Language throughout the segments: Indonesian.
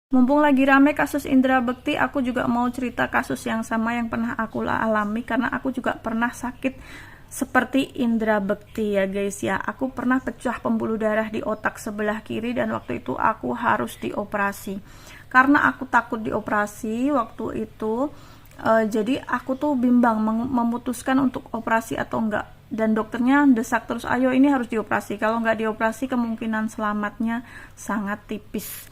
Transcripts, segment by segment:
Mumpung lagi rame kasus Indra Bekti, aku juga mau cerita kasus yang sama yang pernah aku alami karena aku juga pernah sakit seperti Indra Bekti ya guys ya. Aku pernah pecah pembuluh darah di otak sebelah kiri dan waktu itu aku harus dioperasi. Karena aku takut dioperasi waktu itu, jadi aku tuh bimbang memutuskan untuk operasi atau enggak. Dan dokternya desak terus, ayo ini harus dioperasi. Kalau nggak dioperasi kemungkinan selamatnya sangat tipis.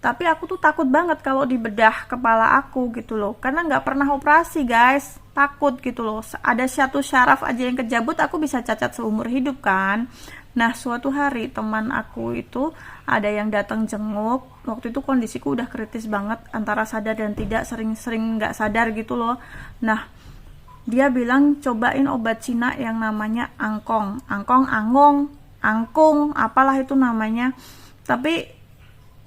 Tapi aku tuh takut banget kalau dibedah kepala aku gitu loh, karena nggak pernah operasi guys, takut gitu loh. Ada satu syaraf aja yang kejabut, aku bisa cacat seumur hidup kan. Nah suatu hari teman aku itu ada yang datang jenguk, waktu itu kondisiku udah kritis banget, antara sadar dan tidak, sering-sering nggak sadar gitu loh. Nah dia bilang cobain obat Cina yang namanya angkung, apalah itu namanya. Tapi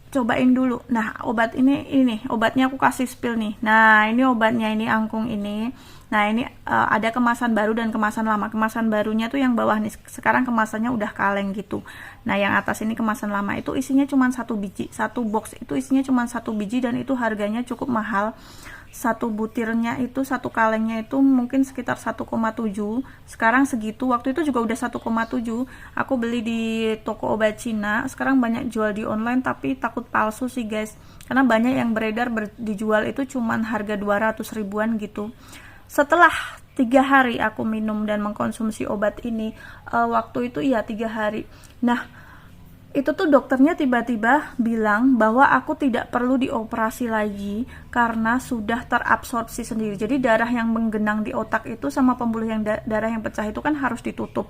cobain dulu. Nah, obat ini obatnya aku kasih spill nih. Nah, ini obatnya, ini angkung ini. Nah, ini ada kemasan baru dan kemasan lama. Kemasan barunya tuh yang bawah nih. Sekarang kemasannya udah kaleng gitu. Nah, yang atas ini kemasan lama itu isinya cuma satu biji. Satu box itu isinya cuma satu biji dan itu harganya cukup mahal. Satu butirnya itu, satu kalengnya itu mungkin sekitar 1,7. Sekarang segitu, waktu itu juga udah 1,7. Aku beli di toko obat Cina. Sekarang banyak jual di online tapi takut palsu sih guys, karena banyak yang beredar dijual itu cuman harga 200 ribuan gitu. Setelah 3 hari aku minum dan mengkonsumsi obat ini, waktu itu iya 3 hari. Nah itu tuh dokternya tiba-tiba bilang bahwa aku tidak perlu dioperasi lagi karena sudah terabsorpsi sendiri. Jadi darah yang menggenang di otak itu sama pembuluh yang darah yang pecah itu kan harus ditutup.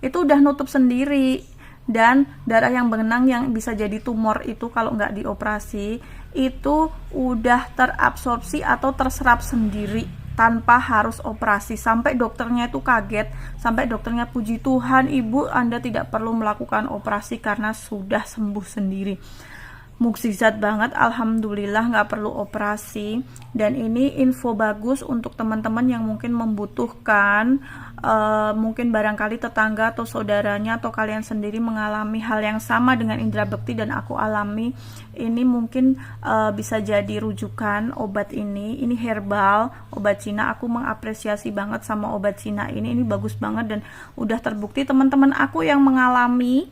Itu udah nutup sendiri, dan darah yang menggenang yang bisa jadi tumor itu kalau nggak dioperasi itu udah terabsorpsi atau terserap sendiri tanpa harus operasi. Sampai dokternya itu kaget, sampai dokternya puji Tuhan ibu, Anda tidak perlu melakukan operasi karena sudah sembuh sendiri. Mukjizat banget, alhamdulillah nggak perlu operasi. Dan ini info bagus untuk teman-teman yang mungkin membutuhkan, mungkin barangkali tetangga atau saudaranya atau kalian sendiri mengalami hal yang sama dengan Indra Bekti dan aku alami. Ini mungkin bisa jadi rujukan obat ini herbal, obat Cina. Aku mengapresiasi banget sama obat Cina ini bagus banget dan udah terbukti teman-teman aku yang mengalami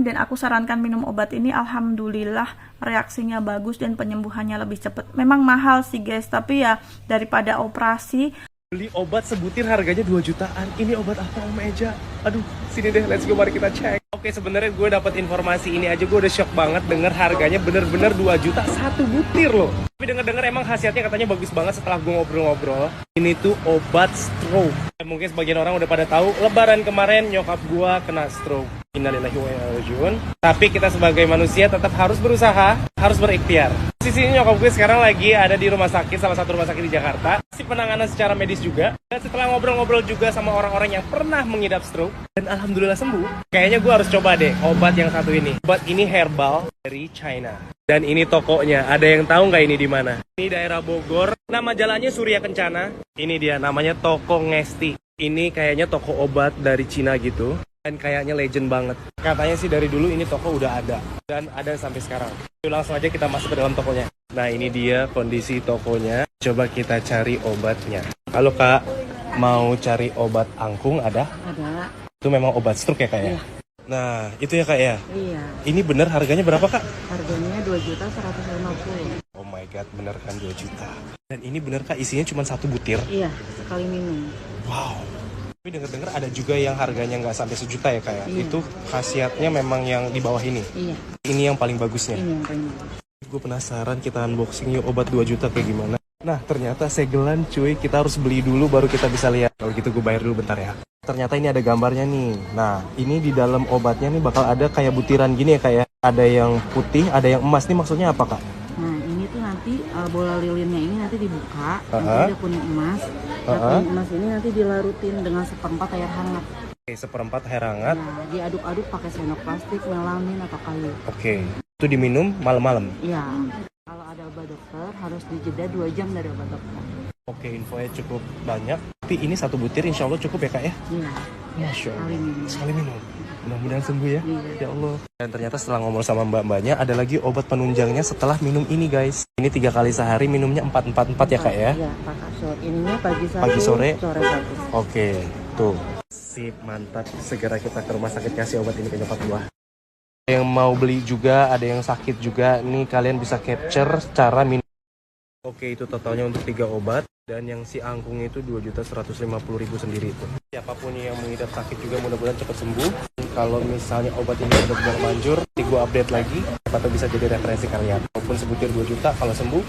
dan aku sarankan minum obat ini, alhamdulillah reaksinya bagus dan penyembuhannya lebih cepat. Memang mahal sih guys, tapi ya daripada operasi. Beli obat sebutir harganya 2 jutaan. Ini obat apa Om Eja? Aduh, sini deh, let's go, mari kita cek. Oke, sebenarnya gue dapat informasi ini aja gue udah shock banget denger harganya bener-bener 2 juta satu butir loh. Tapi denger-denger emang khasiatnya katanya bagus banget setelah gue ngobrol-ngobrol. Ini tuh obat stroke. Mungkin sebagian orang udah pada tahu, lebaran kemarin nyokap gue kena stroke. Innalillahi wa inna ilaihi raji'un. Tapi kita sebagai manusia tetap harus berusaha, harus berikhtiar. Sisinya nyokap gue sekarang lagi ada di rumah sakit, salah satu rumah sakit di Jakarta. Si penanganan secara medis juga. Dan setelah ngobrol-ngobrol juga sama orang-orang yang pernah mengidap stroke, dan alhamdulillah sembuh. Kayaknya gue harus coba deh obat yang satu ini. Obat ini herbal dari China. Dan ini tokonya, ada yang tahu nggak ini di mana? Ini daerah Bogor. Nama jalannya Surya Kencana. Ini dia, namanya Toko Ngesti. Ini kayaknya toko obat dari Cina gitu. Dan kayaknya legend banget. Katanya sih dari dulu ini toko udah ada. Dan ada sampai sekarang. Yuk langsung aja kita masuk ke dalam tokonya. Nah ini dia kondisi tokonya. Coba kita cari obatnya. Halo Kak, mau cari obat angkung ada? Ada. Itu memang obat stroke ya Kak ya? Iya. Nah itu ya Kak ya? Iya. Ini bener harganya berapa Kak? Harganya 2.150.000. Oh my god, bener kan 2 juta. Dan ini bener Kak isinya cuma satu butir? Iya, sekali minum. Wow. Tapi denger-denger ada juga yang harganya nggak sampai 1 juta ya Kak ya? Iya. Itu khasiatnya memang yang di bawah ini? Iya. Ini yang paling bagusnya? Ini yang paling bagus. Gue penasaran kita unboxing yuk obat 2 juta kayak gimana. Nah ternyata segelan cuy, kita harus beli dulu baru kita bisa lihat. Kalau gitu gue bayar dulu bentar ya. Ternyata ini ada gambarnya nih. Nah ini di dalam obatnya nih bakal ada kayak butiran gini ya Kak ya. Ada yang putih, ada yang emas. Nih maksudnya apa Kak? Nah ini tuh nanti bola lilinnya ini nanti dibuka. Nanti ada kuning emas. Nah kuning emas ini nanti dilarutin dengan seperempat air hangat. Oke, seperempat air hangat. Nah diaduk-aduk pakai sendok plastik, melamin atau kayu. Oke, itu diminum malam-malam. Iya. Kalau ada obat dokter harus dijeda 2 jam dari obat dokter. Oke, infonya cukup banyak. Tapi ini satu butir insya Allah cukup ya Kak ya? Iya. Masya Allah. Sekali minum. Sekali minum. Mudah-mudahan sembuh ya. Iya. Ya Allah. Dan ternyata setelah ngomong sama mbak-mbaknya, ada lagi obat penunjangnya setelah minum ini guys. Ini 3 kali sehari minumnya 4-4-4 ya kak ya? Iya, 4 kapsul. Ininya pagi 1, Pagi, sore? sore 1. Oke, tuh. Sip, mantap. Segera kita ke rumah sakit kasih obat ini ke nyokap gua. Yang mau beli juga, ada yang sakit juga. Nih kalian bisa capture cara minum. Oke, itu totalnya untuk 3 obat. Dan yang si angkung itu 2.150.000 sendiri itu. Siapapun yang mengidap sakit juga mudah-mudahan cepat sembuh. Kalau misalnya obat ini benar-benar manjur, nanti gue update lagi. Atau bisa jadi referensi kalian. Walaupun sebutir 2 juta, kalau sembuh